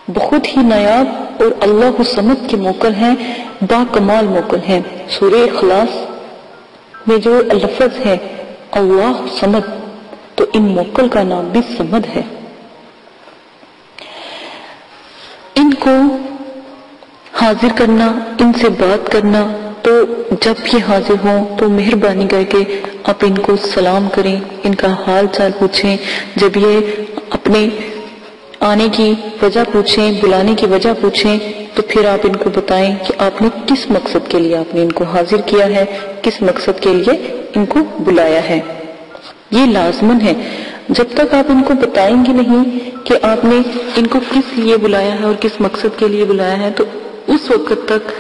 بہت ہی نایاب اور اللہ الصمد کے موکل ہیں، با کمال موکل ہیں۔ سورہ اخلاص میں جو لفظ ہے اللہ صمد، تو ان موکل کا نام بھی صمد ہے۔ ان کو حاضر کرنا، ان سے بات کرنا، تو جب یہ حاضر ہوں تو مہربانی کر کے آپ ان کو سلام کریں، ان کا حال چال پوچھیں۔ جب یہ اپنے آنے کی وجہ پوچھیں، بلانے کی وجہ پوچھیں، تو پھر آپ ان کو بتائیں کہ آپ نے کس مقصد کے لیے آپ نے ان کو حاضر کیا ہے، کس مقصد کے لیے ان کو بلایا ہے۔ یہ لازمن ہے۔ جب تک آپ ان کو بتائیں گے نہیں کہ آپ نے ان کو کس لیے بلایا ہے اور کس مقصد کے لیے بلایا ہے، تو اس وقت تک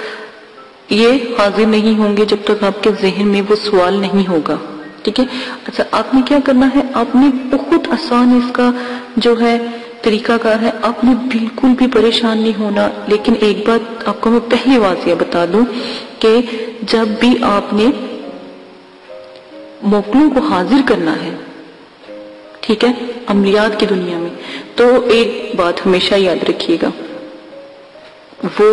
یہ حاضر نہیں ہوں گے جب تک آپ کے ذہن میں وہ سوال نہیں ہوگا۔ ٹھیک ہے؟ اچھا، آپ نے کیا کرنا ہے، آپ نے بہت آسان اس کا جو ہے طریقہ کار ہے، آپ نے بالکل بھی پریشان نہیں ہونا۔ لیکن ایک بات آپ کو میں پہلے واضح بتا دوں کہ جب بھی آپ نے موکلوں کو حاضر کرنا ہے، ٹھیک ہے، عملیات کی دنیا میں، تو ایک بات ہمیشہ یاد رکھیے گا، وہ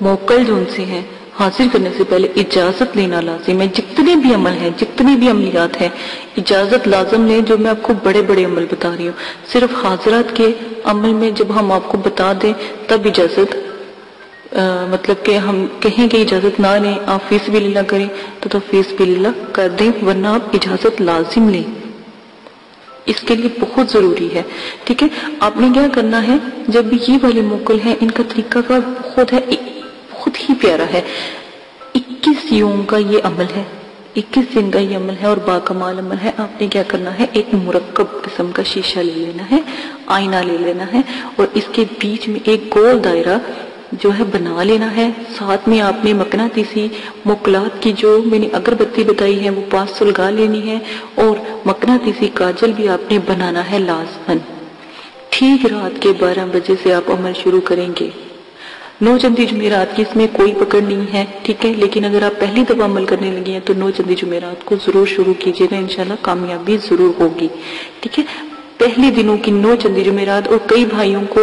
موکل جو ان سے ہیں حاضر کرنے سے پہلے اجازت لینا لازم ہے۔ جتنے بھی عمل ہیں، جتنے بھی عملیات ہیں، اجازت لازم لیں۔ جو میں آپ کو بڑے بڑے عمل بتا رہی ہوں، صرف حاضرات کے عمل میں جب ہم آپ کو بتا دیں تب اجازت، مطلب کہ ہم کہیں کہ اجازت نہ لیں، آپ فی سبیل اللہ کریں تو فی سبیل اللہ کر دیں، ورنہ آپ اجازت لازم لیں، اس کے لیے بہت ضروری ہے۔ ٹھیک ہے؟ آپ نے کیا کرنا ہے، جب بھی یہ والے موکل ہیں، ان کا طریقہ کار بہت ہے، بہت ہی پیارا ہے۔ 21 یوم کا یہ عمل ہے، 21 دن کا یہ عمل ہے اور باکمال عمل ہے۔ آپ نے کیا کرنا ہے، ایک مرکب قسم کا شیشہ لے لینا ہے، آئینہ لے لینا ہے، اور اس کے بیچ میں ایک گول دائرہ جو ہے بنا لینا ہے۔ ساتھ میں آپ نے مقناطیسی موکلات کی جو میں نے اگربتی بتائی ہے وہ پاس سلگا لینی ہے، اور مقناطیسی کاجل بھی آپ نے بنانا ہے لازماً۔ ٹھیک رات کے 12 بجے سے آپ عمل شروع کریں گے۔ 9 چندی جمعرات کی اس میں کوئی پکڑ نہیں ہے، ٹھیک ہے، لیکن اگر آپ پہلی دفعہ عمل کرنے لگے ہیں تو 9 چندی جمعرات کو ضرور شروع کیجیے گا، انشاءاللہ کامیابی ضرور ہوگی۔ ٹھیک ہے؟ پہلے دنوں کی 9 چندی جمعرات، اور کئی بھائیوں کو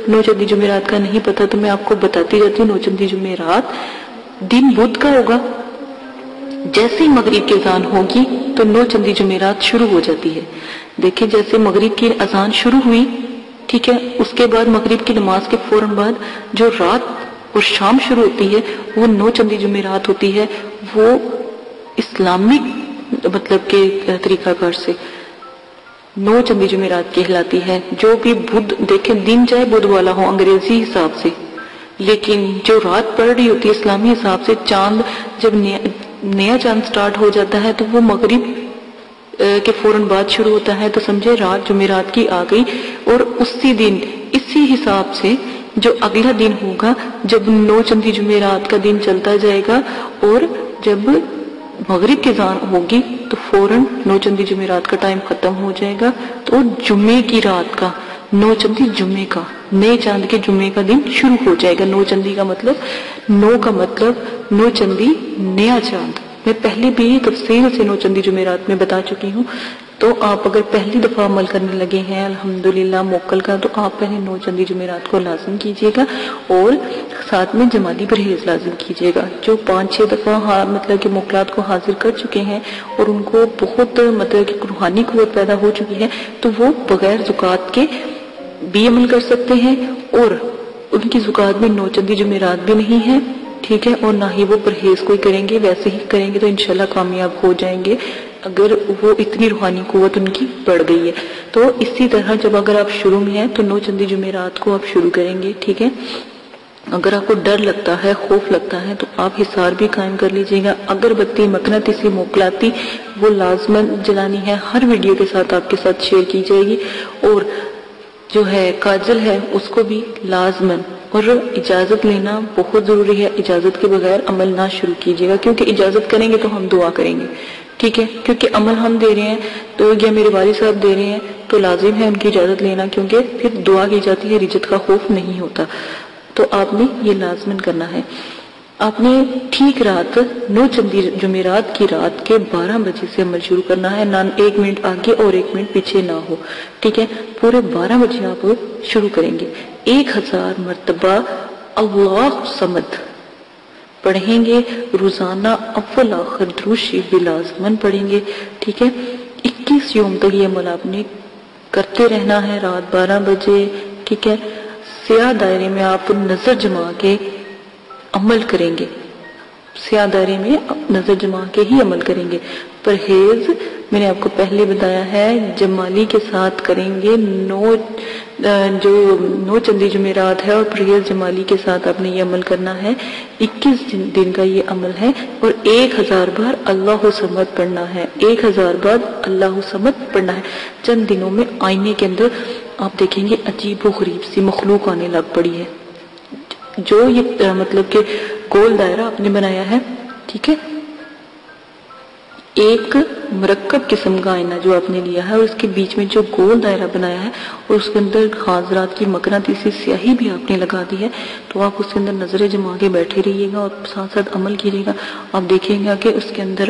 9 چندی جمعرات کا نہیں پتا، تو میں آپ کو بتاتی جاتی ہوں۔ 9 چندی جمعرات دن بدھ کا ہوگا، جیسے ہی مغرب کی اذان ہوگی تو 9 چندی جمعرات شروع ہو جاتی ہے۔ دیکھیں، جیسے مغرب کی اذان شروع ہوئی، ٹھیک ہے، اس کے بعد مغرب کی نماز کے فوراً بعد جو رات اور شام شروع ہوتی ہے وہ 9 چندی جمعرات ہوتی ہے۔ وہ اسلامک مطلب کہ طریقہ کار سے 9 چندی جمعرات کہلاتی ہے۔ جو بھی بدھ، دیکھیں دن چاہے بدھ والا ہو انگریزی حساب سے، لیکن جو رات پڑ رہی ہوتی ہے اسلامی حساب سے، چاند جب نیا چاند سٹارٹ ہو جاتا ہے تو وہ مغرب کے فوراً بعد شروع ہوتا ہے، تو سمجھے رات جمعرات کی آ گئی۔ اور اسی دن اسی حساب سے جو اگلا دن ہوگا، جب 9 چندی جمعرات کا دن چلتا جائے گا، اور جب مغرب کی اذان ہوگی تو فوراً 9 چندی جمعرات کا ٹائم ختم ہو جائے گا، تو جمعے کی رات کا 9 چندی جمعے کا نئے چاند کے جمعے کا دن شروع ہو جائے گا۔ 9 چندی کا مطلب 9 کا مطلب 9 چندی نیا چاند، میں پہلے بھی تفصیل سے 9 چندی جمعرات میں بتا چکی ہوں۔ تو آپ اگر پہلی دفعہ عمل کرنے لگے ہیں الحمدللہ موکل کا، تو آپ پہلے 9 چندی جمعرات کو لازم کیجئے گا، اور ساتھ میں جماعتی پرہیز لازم کیجئے گا۔ جو 5-6 دفعہ مطلب کہ موکلات کو حاضر کر چکے ہیں اور ان کو بہت مطلب کہ روحانی قوت پیدا ہو چکی ہے، تو وہ بغیر زکوٰۃ کے بھی عمل کر سکتے ہیں، اور ان کی زکوٰۃ میں 9 چندی جمعرات بھی نہیں ہے، ٹھیک ہے، اور نہ ہی وہ پرہیز کوئی کریں گے، ویسے ہی کریں گے تو انشاءاللہ کامیاب ہو جائیں گے، اگر وہ اتنی روحانی قوت ان کی بڑھ گئی ہے۔ تو اسی طرح جب اگر آپ شروع میں ہیں تو 9 چندی جمعرات کو آپ شروع کریں گے، ٹھیک ہے۔ اگر آپ کو ڈر لگتا ہے، خوف لگتا ہے، تو آپ حصار بھی قائم کر لیجئے گا۔ اگربتی مقناطیسی موکلاتی وہ لازماً جلانی ہے، ہر ویڈیو کے ساتھ آپ کے ساتھ شیئر کی جائے گی، اور جو ہے کاجل ہے اس کو بھی لازماً، اور اجازت لینا بہت ضروری ہے۔ اجازت کے بغیر عمل نہ شروع کیجیے گا، کیونکہ اجازت کریں گے تو ہم دعا کریں گے، ٹھیک ہے، کیونکہ عمل ہم دے رہے ہیں تو یا میرے والد صاحب دے رہے ہیں تو لازم ہے ان کی اجازت لینا، کیونکہ پھر دعا کی جاتی ہے، رجت کا خوف نہیں ہوتا۔ تو آپ نے یہ لازماً کرنا ہے۔ آپ نے ٹھیک رات 9 چندی جمعرات کی رات کے 12 بجے سے عمل شروع کرنا ہے، نہ 1 منٹ آگے اور 1 منٹ پیچھے نہ ہو، ٹھیک ہے؟ پورے 12 بجے آپ شروع کریں گے۔ 1000 مرتبہ اللہ صمد پڑھیں گے روزانہ، اول آخر درود شریف بھی لازماً پڑھیں گے، ٹھیک ہے؟ 21 یوم تک یہ عمل آپ نے کرتے رہنا ہے رات 12 بجے، ٹھیک ہے؟ سیاہ دائرے میں آپ نظر جما کے عمل کریں گے، سیاہ دائرے میں نظر جما کے ہی عمل کریں گے۔ پرہیز میں نے آپ کو پہلے بتایا ہے جمالی کے ساتھ کریں گے، 9 چندی جمعرات ہے اور پرہیز جمالی کے ساتھ آپ نے یہ عمل کرنا ہے۔ 21 دن کا یہ عمل ہے اور 1000 بار اللہ صمد پڑھنا ہے، 1000 بار اللہ صمد پڑھنا ہے۔ چند دنوں میں آئینے کے اندر آپ دیکھیں گے عجیب و غریب سی مخلوق آنے لگ پڑی ہے، جو یہ مطلب کہ گول دائرہ آپ نے بنایا ہے، ٹھیک ہے؟ ایک مرکب قسم کا آئینہ جو آپ نے لیا ہے اور اس کے بیچ میں جو گول دائرہ بنایا ہے اور اس کے اندر حاضرات کی مقناطیسی سیاہی بھی آپ نے لگا دی ہے، تو آپ اس کے اندر نظریں جما کے بیٹھے رہیے گا اور ساتھ ساتھ عمل کیجیے گا۔ آپ دیکھیں گا کہ اس کے اندر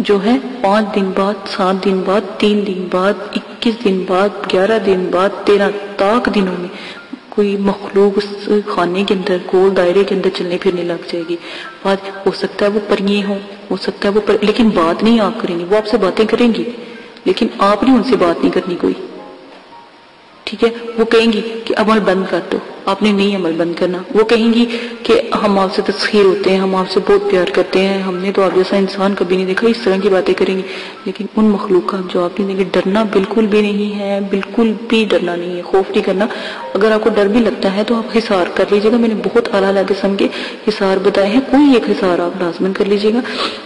جو ہے 5 دن بعد، 7 دن بعد، 3 دن بعد، 21 دن بعد، 11 دن بعد، 13 تاک دنوں میں کوئی مخلوق اس خانے کے اندر گول دائرے کے اندر چلنے پھرنے لگ جائے گی۔ بات ہو سکتا ہے وہ پریے ہوں، ہو سکتا ہے وہ لیکن بات نہیں آپ کریں گی، وہ آپ سے باتیں کریں گی لیکن آپ نے ان سے بات نہیں کرنی کوئی، ٹھیک ہے؟ وہ کہیں گی کہ عمل بند کر دو، آپ نے نہیں عمل بند کرنا۔ وہ کہیں گی کہ ہم آپ سے تسخیر ہوتے ہیں، ہم آپ سے بہت پیار کرتے ہیں، ہم نے تو آپ جیسا انسان کبھی نہیں دیکھا، اس طرح کی باتیں کریں گی۔ لیکن ان مخلوقات جو آپ نے دیکھے، ڈرنا بالکل بھی نہیں ہے، بالکل بھی ڈرنا نہیں ہے، خوف نہیں کرنا۔ اگر آپ کو ڈر بھی لگتا ہے تو آپ حصار کر لیجیے گا، میں نے بہت اعلیٰ قسم کے حصار بتائے ہیں، کوئی ایک حصار آپ لازماً کر لیجیے گا۔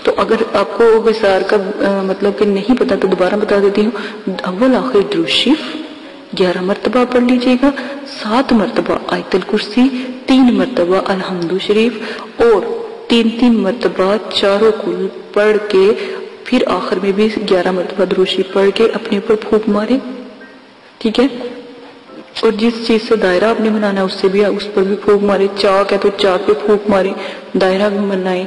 تو اگر آپ کو حصار کا مطلب کہ نہیں پتا تو دوبارہ بتا دیتی ہوں، اول آخر درود شریف 11 مرتبہ پڑھ لیجیے گا، 7 مرتبہ آیت الکرسی، 3 مرتبہ الحمد شریف اور 3 مرتبہ چاروں کل پڑھ کے پھر آخر میں بھی 11 مرتبہ درود شریف پڑھ کے اپنے اوپر پھونک مارے، ٹھیک ہے؟ اور جس چیز سے دائرہ آپ نے بنانا ہے اس پر بھی پھونک مارے، چاک ہے تو چاک پہ پھونک مارے، دائرہ بنائیں،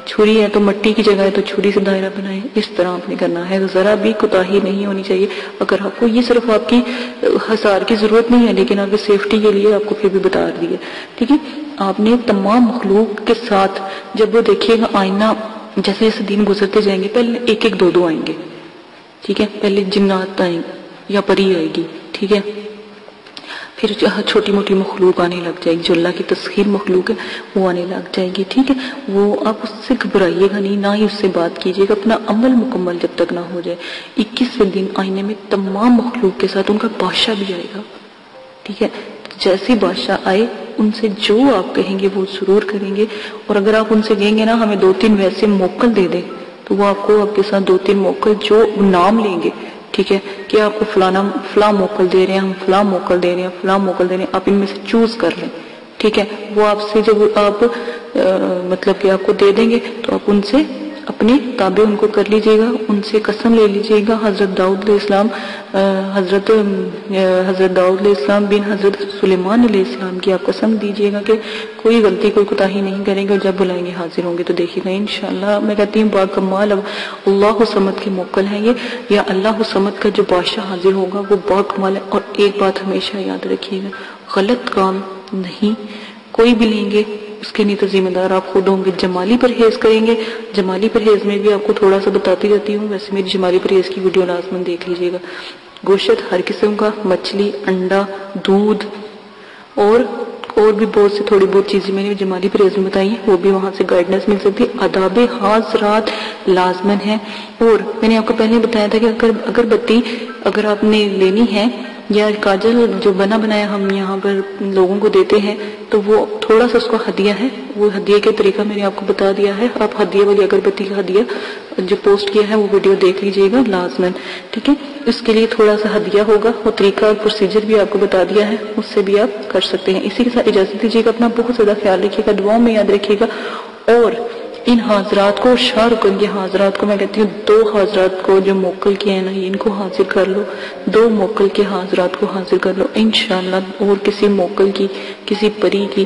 چھری ہے تو مٹی کی جگہ ہے تو چھری سے دائرہ بنائیں، اس طرح آپ نے کرنا ہے، ذرا بھی کوتاہی نہیں ہونی چاہیے۔ اگر آپ کو یہ صرف آپ کی حصار کی ضرورت نہیں ہے لیکن آپ کی سیفٹی کے لیے آپ کو پھر بھی بتا دیے، ٹھیک ہے؟ آپ نے تمام مخلوق کے ساتھ جب وہ دیکھیے گا آئینہ، جیسے جیسے دن گزرتے جائیں گے، پہلے 1 2 آئیں گے، ٹھیک ہے؟ پہلے جنات آئیں یا پری آئے گی، ٹھیک ہے؟ پھر چھوٹی موٹی مخلوق آنے لگ جائے گی، جو اللہ کی تسخیر مخلوق ہے وہ آنے لگ جائے گی، ٹھیک ہے؟ وہ آپ اس سے گھبرائیے گا نہیں، نہ ہی اس سے بات کیجیے گا، اپنا عمل مکمل جب تک نہ ہو جائے۔ 21ویں دن آئینے میں تمام مخلوق کے ساتھ ان کا بادشاہ بھی آئے گا، ٹھیک ہے؟ جیسے بادشاہ آئے ان سے جو آپ کہیں گے وہ ضرور کریں گے، اور اگر آپ ان سے کہیں گے نا ہمیں 2-3 ویسے موکل دے دیں تو وہ آپ کو آپ کے ساتھ 2-3 موکل جو نام لیں گے، ٹھیک ہے؟ کہ آپ کو فلاں موکل دے رہے ہیں، ہم فلاں موکل دے رہے ہیں، فلاں موکل دے رہے ہیں، آپ ان میں سے چوز کر لیں، ٹھیک ہے؟ وہ آپ سے جب آپ مطلب کہ آپ کو دے دیں گے تو آپ ان سے اپنے تابع ان کو کر لیجئے گا، ان سے قسم لے لیجئے گا۔ حضرت داؤد علیہ السلام حضرت داؤد علیہ السلام بن حضرت سلیمان علیہ السلام کی آپ قسم دیجئے گا کہ کوئی غلطی کوئی کوتاہی نہیں کریں گے، اور جب بلائیں گے حاضر ہوں گے۔ تو دیکھیے گا انشاءاللہ، میں کہتی ہوں باکمال اللہ صمد کے موکل ہیں یہ، یا اللہ صمد کا جو بادشاہ حاضر ہوگا وہ باکمال ہے۔ اور ایک بات ہمیشہ یاد رکھیے گا، غلط کام نہیں کوئی بھی لیں گے اس کے لیے تو ذمہ دار آپ خود ہوں گے۔ جمالی پرہیز کریں گے، جمالی پرہیز میں بھی آپ کو تھوڑا سا بتاتی رہتی ہوں، ویسے میری جمالی پرہیز کی ویڈیو لازماً دیکھ لیجیے گا۔ گوشت ہر قسم کا، مچھلی، انڈا، دودھ اور بھی بہت سے تھوڑی بہت چیزیں میں نے جمالی پرہیز میں بتائی ہیں، وہ بھی وہاں سے گائیڈنس مل سکتی ہے۔ آداب حاضرات لازماً ہیں، اور میں نے آپ کو پہلے بتایا تھا کہ اگربتی اگر آپ نے لینی ہے یا کاجل جو بنا بنایا ہم یہاں پر لوگوں کو دیتے ہیں تو وہ تھوڑا سا اس کو ہدیہ ہے، وہ ہدیہ کے طریقہ میں نے آپ کو بتا دیا ہے۔ آپ ہدیہ والی اگربتی کا ہدیہ جو پوسٹ کیا ہے وہ ویڈیو دیکھ لیجئے گا لازماً، ٹھیک ہے؟ اس کے لیے تھوڑا سا ہدیہ ہوگا، وہ طریقہ اور پروسیجر بھی آپ کو بتا دیا ہے، اس سے بھی آپ کر سکتے ہیں۔ اسی کے ساتھ اجازت دیجیے گا، اپنا بہت زیادہ خیال رکھیے گا، دعاؤں میں یاد رکھیے گا، اور ان حاضرات کو، شاہ رکن کے حاضرات کو میں کہتی ہوں 2 حاضرات کو جو موکل کے ہیں نا ان کو حاضر کر لو، 2 موکل کے حاضرات کو حاضر کر لو انشاءاللہ، اور کسی موکل کی، کسی پری کی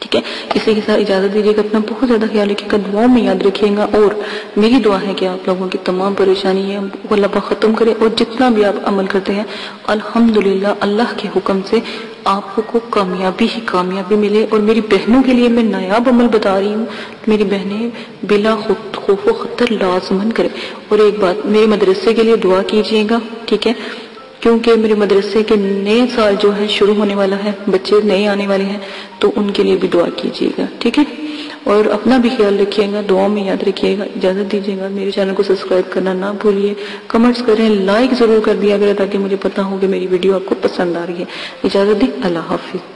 ٹھیک ہے، اسی کے ساتھ اجازت دیجیے گا. اپنا بہت زیادہ خیال رکھیے گا، دعاؤں میں یاد رکھیے گا. اور میری دعا ہے کہ آپ لوگوں کی تمام پریشانی ہے وہ اللہ پاک ختم کرے، اور جتنا بھی آپ عمل کرتے ہیں الحمدللہ اللہ کے حکم سے آپ کو کامیابی ہی کامیابی ملے. اور میری بہنوں کے لیے میں نایاب عمل بتا رہی ہوں، میری بہنیں بلا خوف و خطر لازمن کرے. اور ایک بات، میرے مدرسے کے لیے دعا کیجیے گا. ٹھیک ہے، کیونکہ میرے مدرسے کے نئے سال جو ہے شروع ہونے والا ہے، بچے نئے آنے والے ہیں، تو ان کے لیے بھی دعا کیجیے گا. ٹھیک ہے، اور اپنا بھی خیال رکھیے گا، دعاؤں میں یاد رکھیے گا. اجازت دیجیے گا، میرے چینل کو سبسکرائب کرنا نہ بھولیے، کمنٹس کریں، لائک ضرور کر دیا کریں تاکہ مجھے پتا ہو کہ میری ویڈیو آپ کو پسند آ رہی ہے. اجازت دی، اللہ حافظ.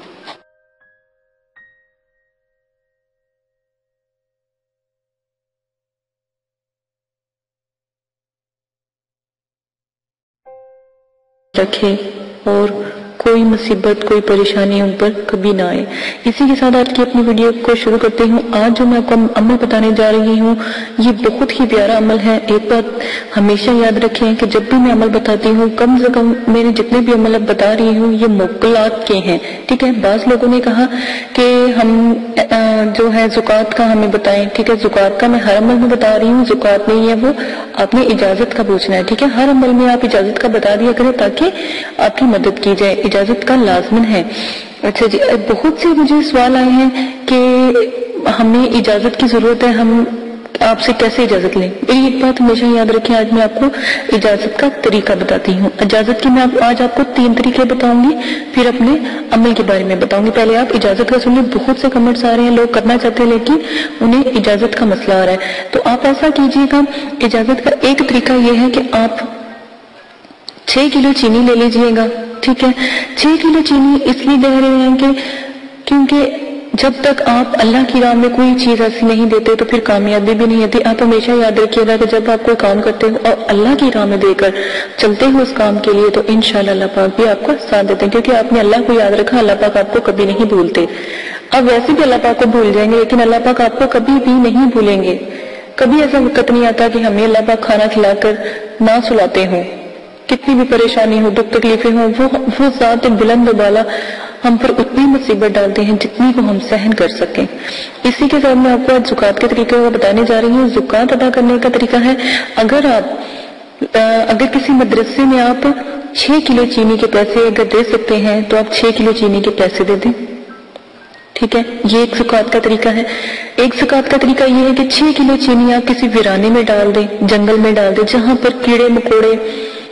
رکھے اور کوئی مصیبت کوئی پریشانی ان پر کبھی نہ آئے. اسی کے ساتھ آج کی اپنی ویڈیو کو شروع کرتے ہوں. آج جو میں آپ کو عمل بتانے جا رہی ہوں یہ بہت ہی پیارا عمل ہے. ایک بات ہمیشہ یاد رکھیں کہ جب بھی میں عمل بتاتی ہوں کم سے کم میرے جتنے بھی عمل بتا رہی ہوں یہ موکلات کے ہیں. ٹھیک ہے، بعض لوگوں نے کہا کہ ہم جو ہے زکوٰۃ کا ہمیں بتائیں. ٹھیک ہے، زکوٰۃ کا میں ہر عمل میں بتا رہی ہوں، زکوٰۃ نہیں ہے وہ، آپ نے اجازت کا پوچھنا ہے. ٹھیک ہے، ہر عمل میں آپ اجازت کا بتا دیا کریں تاکہ آپ کی مدد کی جائے. اجازت کا لازمن ہے. اچھا جی، بہت سے مجھے سوال آئے ہیں کہ ہمیں اجازت کی ضرورت ہے، ہم آپ سے کیسے اجازت لیں. میری ایک بات ہمیشہ یاد رکھیں، آج میں آپ کو اجازت کا طریقہ بتاتی ہوں. اجازت کی میں آج آپ کو 3 طریقے بتاؤں گی، پھر اپنے عمل کے بارے میں بتاؤں گی. پہلے آپ اجازت کا سن لیں. بہت سے کمنٹس آ رہے ہیں، لوگ کرنا چاہتے ہیں لیکن انہیں اجازت کا مسئلہ آ رہا ہے. تو آپ ایسا کیجیے گا، اجازت کا ایک طریقہ یہ ہے کہ آپ 6 کلو چینی لے لیجئے گا. ٹھیک ہے، 6 کلو چینی اس لیے دے رہے ہیں کہ کیونکہ جب تک آپ اللہ کی راہ میں کوئی چیز ایسی نہیں دیتے تو پھر کامیابی بھی نہیں ہوتی. آپ ہمیشہ یاد رکھیے گا کہ جب آپ کوئی کام کرتے ہو اور اللہ کی راہ میں دے کر چلتے ہو اس کام کے لیے تو انشاءاللہ اللہ پاک بھی آپ کو ساتھ دیتے ہیں. کیونکہ آپ نے اللہ کو یاد رکھا، اللہ پاک آپ کو کبھی نہیں بھولتے. اب ویسے بھی اللہ پاک کو بھول جائیں گے لیکن اللہ پاک آپ کو کبھی بھی نہیں بھولیں گے. کبھی ایسا وقت نہیں آتا کہ ہمیں اللہ پاک کھانا کھلا کر نہ سلاتے ہوں. کتنی بھی پریشانی ہو، دکھ تکلیفیں ہوں، وہ ذات بلند و بالا ہم پر اتنی مصیبت ڈالتے ہیں جتنی کو ہم سہن کر سکیں. اسی کے ساتھ میں آپ کو آج زکوٰۃ کے طریقے کو بتانے جا رہی ہوں. زکوٰۃ ادا کرنے کا طریقہ ہے، اگر کسی مدرسے میں آپ 6 کلو چینی کے پیسے اگر دے سکتے ہیں تو آپ 6 کلو چینی کے پیسے دے دیں. ٹھیک ہے، یہ ایک زکوٰۃ کا طریقہ ہے. ایک زکوٰۃ کا طریقہ یہ ہے کہ 6 کلو چینی آپ کسی ویرانے میں ڈال دیں، جنگل میں ڈال دیں جہاں پر کیڑے مکوڑے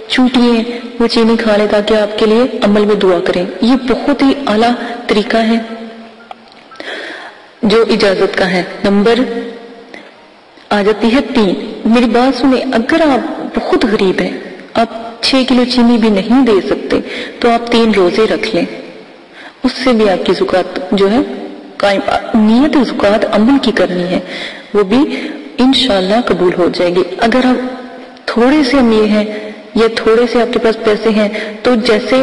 چونٹیاں وہ چینی کھا لیں تاکہ آپ کے لیے عمل میں دعا کریں. یہ بہت ہی اعلیٰ طریقہ ہے جو اجازت کا ہے. نمبر آ جاتی ہے 3. میری بات سنیں، اگر آپ بہت غریب ہیں، آپ 6 کلو چینی بھی نہیں دے سکتے تو آپ 3 روزے رکھ لیں، اس سے بھی آپ کی زکوٰۃ جو ہے قائم. نیت زکوٰۃ عمل کی کرنی ہے، وہ بھی انشاءاللہ قبول ہو جائے گی. اگر آپ تھوڑے سے امیر ہیں یا تھوڑے سے آپ کے پاس پیسے ہیں تو جیسے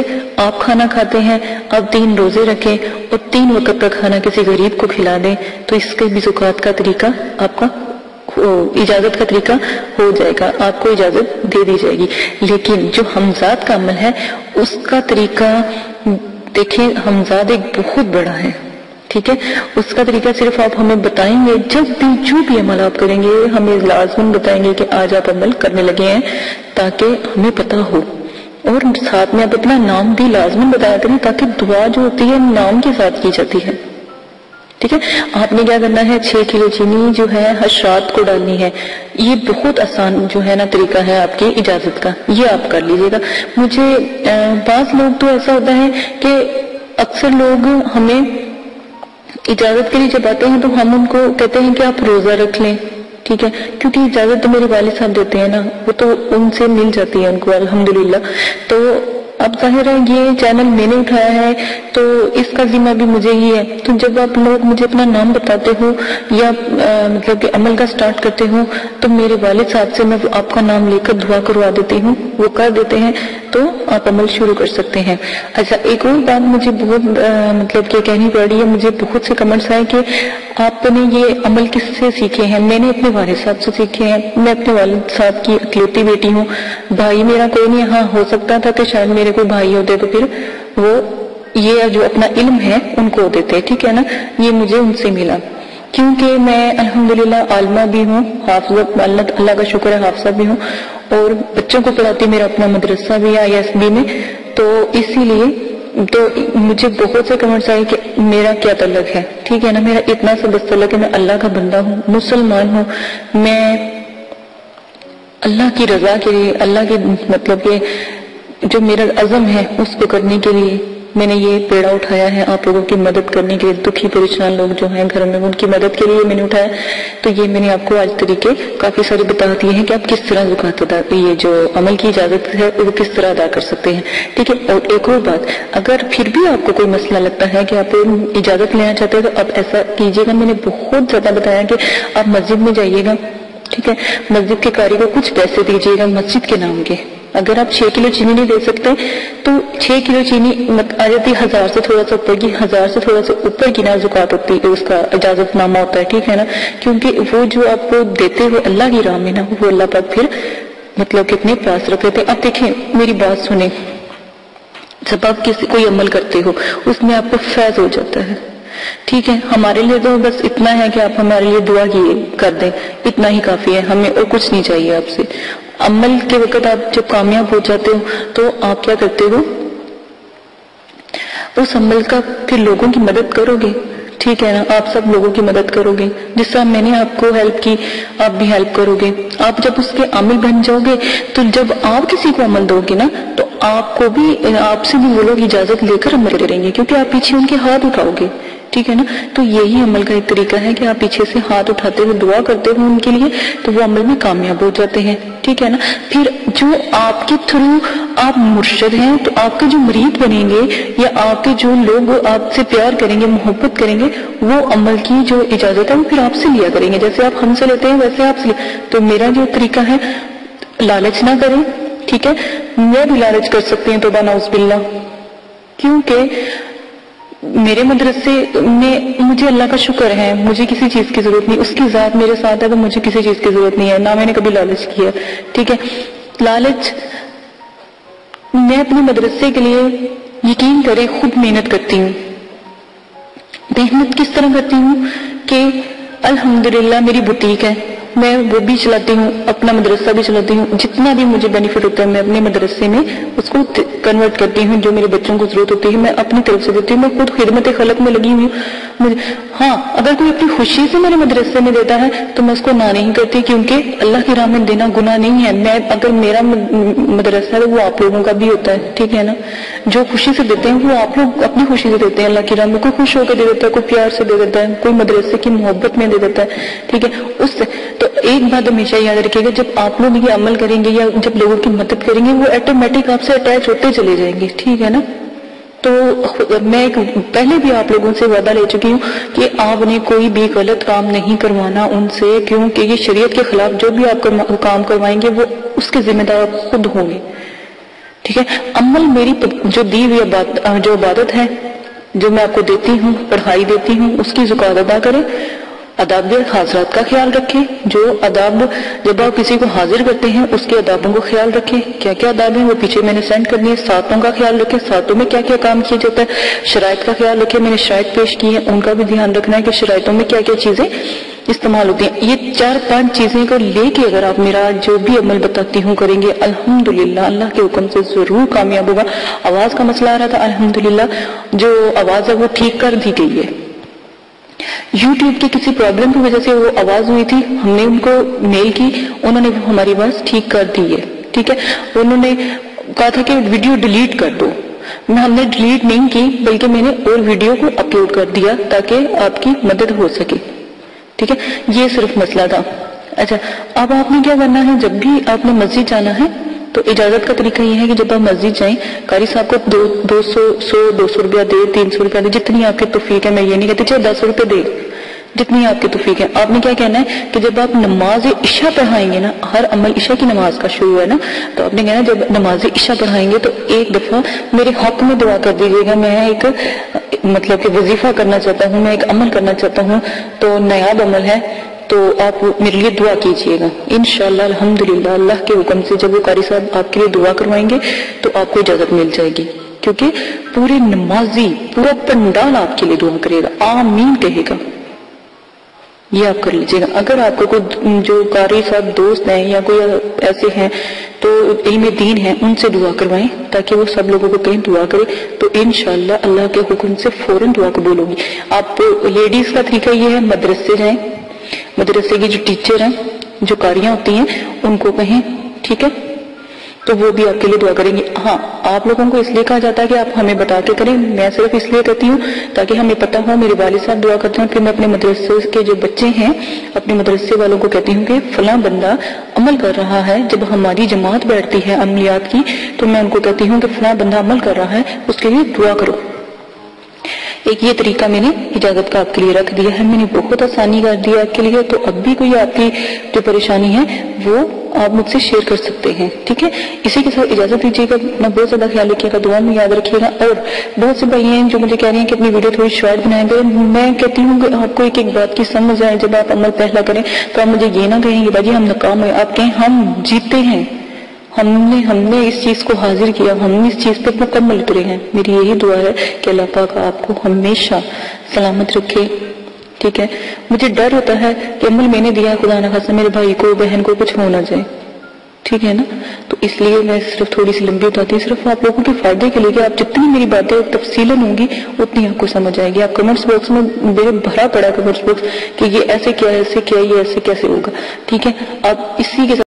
آپ کھانا کھاتے ہیں آپ 3 روزے رکھیں اور 3 وقت کا کھانا کسی غریب کو کھلا دیں تو اس کے بھی زکوٰۃ کا طریقہ آپ کا اجازت کا طریقہ ہو جائے گا، آپ کو اجازت دے دی جائے گی. لیکن جو حمزات کا عمل ہے اس کا طریقہ دیکھیں، حمزات ایک بہت بڑا ہے. ٹھیک ہے، اس کا طریقہ صرف آپ ہمیں بتائیں گے. جب بھی جو بھی عمل آپ کریں گے ہمیں لازماً بتائیں گے کہ آج آپ عمل کرنے لگے ہیں تاکہ ہمیں پتہ ہو. اور ساتھ میں آپ اپنا نام بھی لازماً بتایا کریں تاکہ دعا جو ہوتی ہے نام کے ساتھ کی جاتی ہے. ٹھیک ہے، آپ نے کیا کرنا ہے، 6 کلو چینی جو ہے حشرات کو ڈالنی ہے. یہ بہت آسان جو ہے نا طریقہ ہے آپ کی اجازت کا، یہ آپ کر لیجیے گا. مجھے بعض لوگ تو ایسا ہوتا ہے کہ اکثر لوگ ہمیں اجازت کے لیے جب آتے ہیں تو ہم ان کو کہتے ہیں کہ آپ روزہ رکھ لیں. ٹھیک ہے، کیونکہ اجازت تو میرے والد صاحب دیتے ہیں نا، وہ تو ان سے مل جاتی ہے ان کو الحمدللہ. تو اب ظاہر ہے یہ چینل میں نے اٹھایا ہے تو اس کا ذمہ بھی مجھے ہی ہے. تو جب آپ لوگ مجھے اپنا نام بتاتے ہو یا مطلب کہ عمل کا سٹارٹ کرتے ہو تو میرے والد صاحب سے میں آپ کا نام لے کر دعا کروا دیتی ہوں وہ کر دیتے ہیں تو آپ عمل شروع کر سکتے ہیں۔ اچھا، ایک اور بات مجھے بہت مطلب کہ کہنی پڑ رہی ہے، مجھے بہت سے کمنٹس آئے کہ آپ نے یہ عمل کس سے سیکھے ہیں؟ میں نے اپنے والد صاحب سے سیکھے ہیں، میں اپنے والد صاحب کی اکلوتی بیٹی ہوں، بھائی میرا کوئی نہیں، ہاں ہو سکتا تھا کہ شاید میرے کوئی بھائی ہوتے تو پھر وہ یہ جو اپنا علم ہے ان کو دیتے، ٹھیک ہے نا، یہ مجھے ان سے ملا، کیونکہ میں الحمدللہ عالمہ بھی ہوں، حافظہ، اللہ کا شکر ہے حافظہ بھی ہوں، اور بچوں کو پڑھاتی، میرا اپنا مدرسہ بھی ہے ISB میں، تو اسی لیے تو مجھے بہت سے کمنٹس آئے کہ میرا کیا تعلق ہے، ٹھیک ہے نا، میرا اتنا سا بس تعلق ہے، میں اللہ کا بندہ ہوں، مسلمان ہوں، میں اللہ کی رضا کے لیے، اللہ کے مطلب کہ جو میرا عزم ہے اس کو کرنے کے لیے میں نے یہ پیڑا اٹھایا ہے، آپ لوگوں کی مدد کرنے کے لیے، دکھی پریشان لوگ جو ہیں گھر میں ان کی مدد کے لیے میں نے اٹھایا، تو یہ میں نے آپ کو آج طریقے کافی سارے بتا دیے ہیں کہ آپ کس طرح زکوٰۃ ادا، یہ جو عمل کی اجازت ہے وہ کس طرح ادا کر سکتے ہیں، ٹھیک ہے۔ اور ایک اور بات، اگر پھر بھی آپ کو کوئی مسئلہ لگتا ہے کہ آپ اجازت لینا چاہتے ہیں تو آپ ایسا کیجیے گا، میں نے بہت زیادہ بتایا کہ آپ مسجد میں جائیے گا، ٹھیک ہے، مسجد کے قاری کو کچھ پیسے دیجیے گا مسجد کے نام کے، اگر آپ 6 کلو چینی نہیں دے سکتے تو 6 کلو چینی آ جاتی 1000 سے تھوڑا سا اوپر کی، 1000 سے تھوڑا سا اوپر کی نا زکوٰۃ ہوتی ہے، اس کا اجازت نامہ ہوتا ہے، ٹھیک ہے نا، کیونکہ وہ جو آپ کو دیتے ہوئے اللہ کی راہ میں نا، وہ اللہ پاک پھر مطلب کتنے پاس رکھ لیتے ہیں۔ اب دیکھیں میری بات سنیں، جب آپ کوئی عمل کرتے ہو اس میں آپ کو فیض ہو جاتا ہے، ٹھیک ہے، ہمارے لیے تو بس اتنا ہے کہ آپ ہمارے لیے دعا کر دیں، اتنا ہی کافی ہے، ہمیں اور کچھ نہیں چاہیے آپ سے۔ عمل کے وقت آپ جب کامیاب ہو جاتے ہو تو آپ کیا کرتے ہو، اس عمل کا پھر لوگوں کی مدد کرو گے، ٹھیک ہے نا، آپ سب لوگوں کی مدد کرو گے، جس طرح میں نے آپ کو ہیلپ کی آپ بھی ہیلپ کرو گے۔ آپ جب اس کے عامل بن جاؤ گے تو جب آپ کسی کو عمل دو گے نا تو آپ کو بھی، آپ سے بھی وہ لوگ اجازت لے کر عمل کریں گے، کیونکہ آپ پیچھے ان کے ہاتھ اٹھاؤ گے، ٹھیک ہے نا۔ تو یہی عمل کا ایک طریقہ ہے کہ آپ پیچھے سے ہاتھ اٹھاتے ہوئے دعا کرتے ہوئے ان کے لیے، تو وہ عمل میں کامیاب ہو جاتے ہیں، ٹھیک ہے نا۔ پھر جو آپ کے تھرو آپ مرشد ہیں تو آپ کے جو مرید بنیں گے یا آپ کے جو لوگ آپ سے پیار کریں گے، محبت کریں گے، وہ عمل کی جو اجازت ہے وہ پھر آپ سے لیا کریں گے، جیسے آپ ہم سے لیتے ہیں ویسے آپ سے تو میرا جو طریقہ ہے، لالچ نہ کریں، ٹھیک ہے، میں بھی لالچ کر سکتے ہیں، توبہ نعوذ باللہ، کیونکہ میرے مدرسے میں مجھے اللہ کا شکر ہے، مجھے کسی چیز کی ضرورت نہیں، اس کی ذات میرے ساتھ ہے تو مجھے کسی چیز کی ضرورت نہیں ہے، نہ میں نے کبھی لالچ کیا، ٹھیک ہے۔ لالچ، میں اپنے مدرسے کے لیے یقین کریں خود محنت کرتی ہوں، محنت کس طرح کرتی ہوں کہ الحمدللہ میری بوتیک ہے، میں وہ بھی چلاتی ہوں، اپنا مدرسہ بھی چلاتی ہوں، جتنا بھی مجھے بینیفٹ ہوتا ہے میں اپنے مدرسے میں اس کو کنورٹ کرتی ہوں، جو میرے بچوں کو ضرورت ہوتی ہے میں اپنی طرف سے دیتی ہوں، میں خود خدمت خلق میں لگی ہوئی ہوں۔ ہاں، اگر کوئی اپنی خوشی سے میرے مدرسے میں دیتا ہے تو میں اس کو نہ نہیں کرتی، کیونکہ اللہ کی راہ میں دینا گناہ نہیں ہے، میں اگر میرا مدرسہ ہے وہ آپ لوگوں کا بھی ہوتا ہے، ٹھیک ہے نا، جو خوشی سے دیتے ہیں وہ آپ لوگ اپنی خوشی سے دیتے ہیں اللہ کی راہ میں، کوئی خوش ہو کے دے دیتا ہے، کوئی پیار سے دے دیتا ہے، کوئی مدرسے کی محبت میں دے دیتا ہے، ٹھیک ہے۔ اس سے تو ایک بات ہمیشہ یاد رکھیے گا، جب آپ لوگ یہ عمل کریں گے یا جب لوگوں کی مدد کریں گے وہ آٹومیٹک آپ سے اٹیچ ہوتے چلے جائیں گے، ٹھیک ہے نا۔ تو میں پہلے بھی آپ لوگوں سے وعدہ لے چکی ہوں کہ آپ نے کوئی بھی غلط کام نہیں کروانا ان سے، کیونکہ یہ شریعت کے خلاف جو بھی آپ کام کروائیں گے وہ اس کے ذمہ دار خود ہوں گے، ٹھیک ہے۔ عمل میری جو دی ہوئی جو عبادت ہے، جو میں آپ کو دیتی ہوں، پڑھائی دیتی ہوں، اس کی زکوٰۃ ادا کریں، آداب حاضرات کا خیال رکھیں، جو آداب جب آپ کسی کو حاضر کرتے ہیں اس کے آدابوں کو خیال رکھیں، کیا کیا آداب ہیں وہ پیچھے میں نے سینڈ کر دیے، ساتوں کا خیال رکھیں، ساتوں میں کیا کیا کام کیا جاتا ہے، شرائط کا خیال رکھیں، میں نے شرائط پیش کی ہیں ان کا بھی دھیان رکھنا ہے کہ شرائطوں میں کیا کیا چیزیں استعمال ہوتی ہیں۔ یہ 4-5 چیزیں کو لے کے اگر آپ میرا جو بھی عمل بتاتی ہوں کریں گے، الحمدللہ اللہ کے حکم سے ضرور کامیاب ہوگا۔ آواز کا مسئلہ آ رہا تھا، الحمدللہ جو آواز ہے وہ ٹھیک کر دی گئی ہے، یوٹیوب کی کسی پرابلم کی وجہ سے وہ آواز ہوئی تھی، ہم نے ان کو میل کی، انہوں نے ہماری آواز ٹھیک کر دی ہے، ٹھیک ہے۔ انہوں نے کہا تھا کہ ویڈیو ڈیلیٹ کر دو، ہم نے ڈیلیٹ نہیں کی بلکہ میں نے اور ویڈیو کو اپلوڈ کر دیا تاکہ آپ کی مدد ہو سکے، ٹھیک ہے۔ یہ صرف مسئلہ تھا۔ اچھا، اب آپ نے کیا کرنا ہے، جب بھی آپ نے مسجد جانا ہے تو اجازت کا طریقہ یہ ہے کہ جب آپ مسجد جائیں، قاری صاحب کو 200 روپیہ دے، 300 روپیہ دے، جتنی آپ کی توفیق ہے، میں یہ نہیں کہتی چاہے 10 روپے دے، جتنی آپ کی توفیق ہے. آپ نے کیا کہنا ہے کہ جب آپ نماز عشاء پڑھائیں گے نا، ہر عمل عشاء کی نماز کا شروع ہے نا، تو آپ نے کہنا جب نماز عشاء پڑھائیں گے تو ایک دفعہ میرے حق میں دعا کر دیجیے گا. میں ایک مطلب کہ وظیفہ کرنا چاہتا ہوں، میں ایک عمل کرنا چاہتا ہوں، تو نیاب عمل ہے، تو آپ میرے لیے دعا کیجئے گا. انشاءاللہ الحمدللہ اللہ کے حکم سے جب وہ قاری صاحب آپ کے لیے دعا کروائیں گے تو آپ کو اجازت مل جائے گی، کیونکہ پورے نمازی پورا پنڈال آپ کے لیے دعا کرے گا، آمین کہے گا. یہ آپ کر لیجئے گا. اگر آپ کو کوئی جو قاری صاحب دوست ہیں یا کوئی ایسے ہیں تو علم دین ہیں، ان سے دعا کروائیں تاکہ وہ سب لوگوں کو کہیں دعا کرے، تو انشاءاللہ اللہ کے حکم سے فوراً دعا قبول ہوگی. آپ لیڈیز کا طریقہ یہ ہے، مدرسے جائیں، مدرسے کی جو ٹیچر ہیں، جو قاریاں ہوتی ہیں، ان کو کہیں، ٹھیک ہے، تو وہ بھی آپ کے لیے دعا کریں گے. ہاں، آپ لوگوں کو اس لیے کہا جاتا ہے کہ آپ ہمیں بتا کے کریں، میں صرف اس لیے کہتی ہوں تاکہ ہمیں پتہ ہو. میرے والد صاحب دعا کرتے ہیں، پھر میں اپنے مدرسے کے جو بچے ہیں، اپنے مدرسے والوں کو کہتی ہوں کہ فلاں بندہ عمل کر رہا ہے. جب ہماری جماعت بیٹھتی ہے عملیات کی تو میں ان کو کہتی ہوں کہ فلاں بندہ عمل کر رہا ہے، اس کے لیے دعا کرو. ایک یہ طریقہ میں نے اجازت کا آپ کے لیے رکھ دیا ہے، میں نے بہت آسانی کر دیا آپ کے لیے. تو اب بھی کوئی آپ کی جو پریشانی ہے وہ آپ مجھ سے شیئر کر سکتے ہیں، ٹھیک ہے. اسی کے ساتھ اجازت دیجیے گا، اپنا بہت زیادہ خیال رکھیے گا، دعا میں یاد رکھیے گا. اور بہت سے بھائی ہیں جو مجھے کہہ رہے ہیں کہ اپنی ویڈیو تھوڑی شارٹ بنائیں گے. میں کہتی ہوں کہ آپ کو ایک ایک بات کی سمجھ آئے. جب آپ عمل پہلا کریں تو آپ مجھے یہ نہ کہیں کہ باجی ہم ناکام ہوئے، آپ کہیں ہم جیتے ہیں، ہم نے اس چیز کو حاضر کیا، ہم نے اس چیز پہ مکمل اترے ہیں. میری یہی دعا ہے کہ اللہ پاک آپ کو ہمیشہ سلامت رکھے، ٹھیک ہے. مجھے ڈر ہوتا ہے کہ عمل میں نے دیا ہے، خدا نہ خاصہ میرے بھائی کو بہن کو کچھ ہو نہ جائے، ٹھیک ہے نا. تو اس لیے میں صرف تھوڑی سی لمبی بتاتی ہوں، صرف آپ لوگوں کے فائدے کے لیے کہ آپ جتنی میری باتیں تفصیلاً ہوں گی اتنی آپ کو سمجھ آئے گی. آپ کمنٹس باکس میں میرے بھرا پڑا کمنٹس باکس کہ یہ ایسے کیا، ایسے کیا، یہ ایسے کیسے ہوگا، ٹھیک ہے. آپ اسی کے